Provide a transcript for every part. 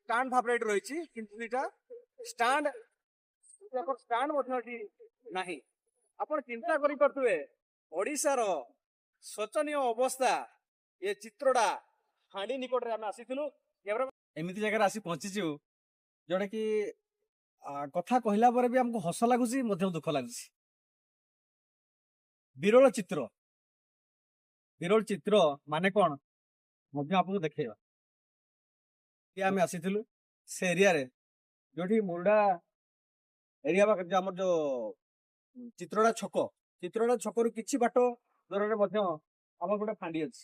Stand ଭାବରେ ଏଠି ରହିଛି, କିନ୍ତୁ ଏଇଟା ଷ୍ଟାଣ୍ଡ ଷ୍ଟାଣ୍ଡ ମଧ୍ୟ ଏଠି ନାହିଁ। ଆପଣ ଚିନ୍ତା କରିପାରୁଥିବେ ଓଡିଶାର ଶୋଚନୀୟ ଅବସ୍ଥା। ଏ ଚିତ୍ରଟା ହାଣ୍ଡି ନିକଟରେ ଆମେ ଆସିଥିଲୁ, ଏମିତି ଜାଗାରେ ଆସି ପହଞ୍ଚିଛୁ ଯୋଉଟା କି କଥା କହିଲା ପରେ ବି ଆମକୁ ହସ ଲାଗୁଛି, ମଧ୍ୟ ଦୁଃଖ ଲାଗୁଛି। ବିରଳ ଚିତ୍ର, ବିରଳ ଚିତ୍ର ମାନେ କଣ ମଧ୍ୟ ଆପଣଙ୍କୁ ଦେଖେଇବା। ଆମେ ଆସିଥିଲୁ ସେ ଏରିଆରେ ଯୋଉଠି ମୁରୁଡା ଏରିଆ ପାଖରେ ଆମର ଯୋଉ ଚିତ୍ରଟା ଛକରୁ କିଛି ବାଟ ଦୂରରେ ମଧ୍ୟ ଆମର ଗୋଟେ ଫାଣ୍ଡି ଅଛି।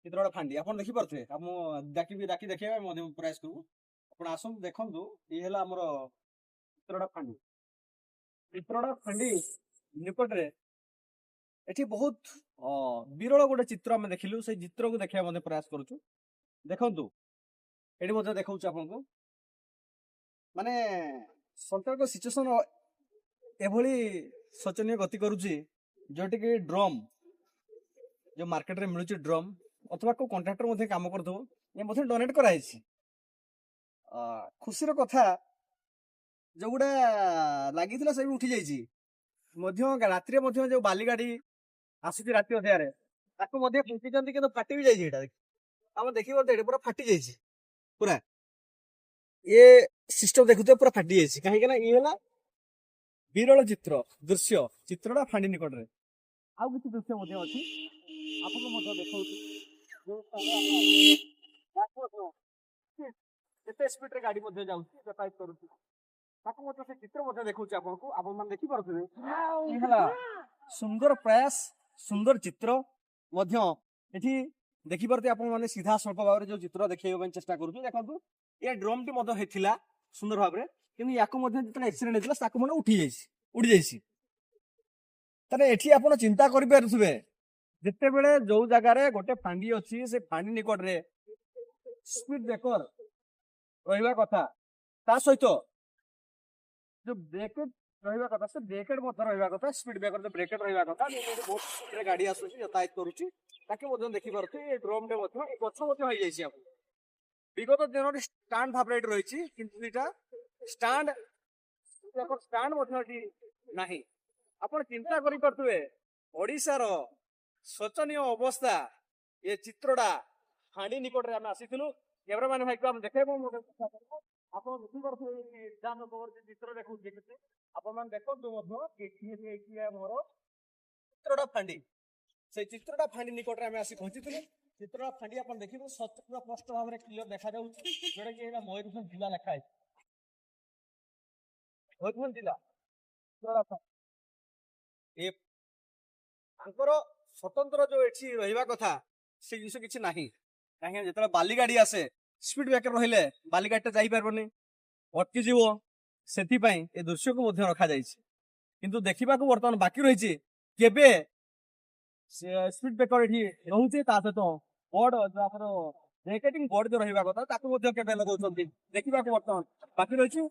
ଚିତ୍ରଟା ଫାଣ୍ଡି ଆପଣ ଦେଖିପାରୁଥିବେ। ମୁଁ ଡାକି ଦେଖେଇବା ମଧ୍ୟ ପ୍ରୟାସ କରିବୁ। ଆପଣ ଆସନ୍ତୁ, ଦେଖନ୍ତୁ। ଇଏ ହେଲା ଆମର ଚିତ୍ରଟା ଫାଣ୍ଡି ନିକଟରେ ଏଠି ବହୁତ ବିରଳ ଗୋଟେ ଚିତ୍ର ଆମେ ଦେଖିଲୁ। ସେଇ ଚିତ୍ରକୁ ଦେଖିବା ମଧ୍ୟ ପ୍ରୟାସ କରୁଛୁ। ଦେଖନ୍ତୁ, ଏଠି ମଧ୍ୟ ଦେଖାଉଛି ଆପଣଙ୍କୁ, ମାନେ ସରକାରଙ୍କ ସିଚୁଏସନ ଏଭଳି ଶୋଚନୀୟ ଗତି କରୁଛି, ଯୋଉଠିକି ଡ୍ରମ୍ ଯୋଉ ମାର୍କେଟରେ ମିଳୁଛି ଡ୍ରମ୍ ଅଥବା କୋଉ କଣ୍ଟ୍ରାକ୍ଟର ମଧ୍ୟ କାମ କରୁଥିବ, ଏ ମଧ୍ୟ ଡୋନେଟ୍ କରାଯାଇଛି। ଖୁସିର କଥା, ଯୋଉଗୁଡା ଲାଗିଥିଲା ସେ ବି ଉଠି ଯାଇଛି। ମଧ୍ୟ ରାତିରେ ମଧ୍ୟ ଯୋଉ ବାଲି ଗାଡି ଆସୁଛି ରାତି ଅଧରେ, ତାକୁ ମଧ୍ୟ ଫିଙ୍କିଛନ୍ତି, କିନ୍ତୁ ଫାଟି ବି ଯାଇଛି। ଏଇଟା ଆମେ ଦେଖିପାରୁଥିବେ, ଏଠି ପୁରା ଫାଟି ଯାଇଛି। ପୁରା ଏ ସିଷ୍ଟମ ଦେଖୁଥିବେ, ପୁରା ଫାଟି ଯାଇଛି। କାହିଁକି ନା ଇଏ ହେଲା ବିରଳ ଦୃଶ୍ୟ, ଚିତ୍ରଟା ଫାଣ୍ଡି ନିକଟରେ। ଆଉ କିଛି ଦୃଶ୍ୟ ମଧ୍ୟ ଅଛି, ଆପଣଙ୍କୁ ମଧ୍ୟ ଦେଖାଉଛି। କେତେ ସ୍ପିଡରେ ଗାଡି ମଧ୍ୟ ଯାଉଛି, ଯାତାୟାତ କରୁଛି, ତାକୁ ମଧ୍ୟ ସେ ଚିତ୍ର ମଧ୍ୟ ଦେଖଉଛି ଆପଣଙ୍କୁ। ଆପଣ ମାନେ ଦେଖିପାରୁଥିବେ, ହେଲା ସୁନ୍ଦର ପ୍ରୟାସ, ସୁନ୍ଦର ଚିତ୍ର ମଧ୍ୟ ଏଠି ଦେଖିପାରୁଥିବେ। ଆପଣ ମାନେ ସିଧାସଳଖ ଭାବରେ ଯୋଉ ଚିତ୍ର ଦେଖେଇବା ପାଇଁ ଚେଷ୍ଟା କରୁଛୁ। ଦେଖନ୍ତୁ, ଏ ଡ୍ରମ୍ ଟି ମଧ୍ୟ ହେଇଥିଲା ସୁନ୍ଦର ଭାବରେ, କିନ୍ତୁ ୟାକୁ ମଧ୍ୟ ଯେତେବେଳେ ଆକ୍ସିଡେଣ୍ଟ ହେଇଥିଲା ତାକୁ ମଧ୍ୟ ଉଡି ଯାଇଛି। ତାହେଲେ ଏଠି ଆପଣ ଚିନ୍ତା କରିପାରୁଥିବେ, ଯେତେବେଳେ ଯୋଉ ଜାଗାରେ ଗୋଟେ ଫାଣ୍ଡି ଅଛି, ସେ ଫାଣ୍ଡି ନିକଟରେ ସ୍ପିଡ ବ୍ରେକର ରହିବା କଥା, ତା ସହିତ ଯୋଉ ବ୍ରେକେଟ ରହିବା କଥା, ସେ ବ୍ରେକେଟ ମଧ୍ୟ ରହିବା କଥା। ସ୍ପିଡ ବ୍ରେକର ଯୋଉ ବ୍ରେକେଟ ରହିବା କଥା। ବହୁତ ସ୍ପିଡରେ ଗାଡି ଆସୁଛି, ଯାତାୟାତ କରୁଛି, ତାকে ମଧ୍ୟ ଦେଖିପାରୁଥିବେ। ଏ ଡ୍ରମରେ ମଧ୍ୟ ଏ ଗଛ ମଧ୍ୟ ହେଇଯାଇଛି। ଆପଣ ବିଗତ ଦିନରେ ଷ୍ଟାଣ୍ଡ ଭାବରେ ଏଠି ରହିଛି, କିନ୍ତୁ ଏଇଟା ଷ୍ଟାଣ୍ଡ ମଧ୍ୟ ଏଠି ନାହିଁ। ଆପଣ ଚିନ୍ତା କରିପାରୁଥିବେ ଓଡିଶାର ଶୋଚନୀୟ ଅବସ୍ଥା। ଏ ଚିତ୍ରଟା ହାଣ୍ଡି ନିକଟରେ ଆମେ ଆସିଥିଲୁ, କ୍ୟାମେରାମ୍ୟାନ ଭାଇକୁ ଆମେ ଦେଖେଇବୁ। ଆପଣ ଦେଖିପାରୁଥିବେ ଚିତ୍ର ଦେଖୁଛି, ଆପଣ ମାନେ ଦେଖନ୍ତୁ ମଧ୍ୟ ଆମର ଚିତ୍ରଟା ଫାଣ୍ଡି, ସେଇ ଚିତ୍ରଟା ଫାଣ୍ଡି ନିକଟରେ ଆମେ ଆସି ପହଞ୍ଚିଥିଲୁ। ଚିତ୍ରଟା ଫାଣ୍ଡି ଆପଣ ଦେଖିବେ ପୁରା ସ୍ପଷ୍ଟ ଭାବରେ କ୍ଲିୟର ଦେଖାଯାଉଛି, ଯୋଉଟା କି ଏଇଟା ମୟୂରଭଞ୍ଜ ଜିଲ୍ଲା ଲେଖା ହେଇଛି। ମୟୂରଭଞ୍ଜ ଜିଲ୍ଲା ତାଙ୍କର ସ୍ୱତନ୍ତ୍ର ଯୋଉ ଏଠି ରହିବା କଥା, ସେ ଜିନିଷ କିଛି ନାହିଁ। କାହିଁକି ଯେତେବେଳେ ବାଲି ଗାଡି ଆସେ, ସ୍ପିଡ ବ୍ରେକର ରହିଲେ ବାଲି ଗାଡିଟା ଯାଇପାରିବନି, ଅଟକିଯିବ। ସେଥିପାଇଁ ଏ ଦୃଶ୍ୟକୁ ମଧ୍ୟ ରଖାଯାଇଛି। କିନ୍ତୁ ଦେଖିବାକୁ ବର୍ତ୍ତମାନ ବାକି ରହିଛି, କେବେ ସ୍ପିଡ ବ୍ରେକର ଏଠି ରହୁଛି, ତା ସହିତ ବୋର୍ଡ ଯୋଉ ଆମର ବ୍ରେକେଟିଂ ବୋର୍ଡ ଯୋଉ ରହିବା କଥା, ତାକୁ ମଧ୍ୟ କେବେ ଲଗାଉଛନ୍ତି, ଦେଖିବାକୁ ବର୍ତ୍ତମାନ ବାକି ରହିଛି।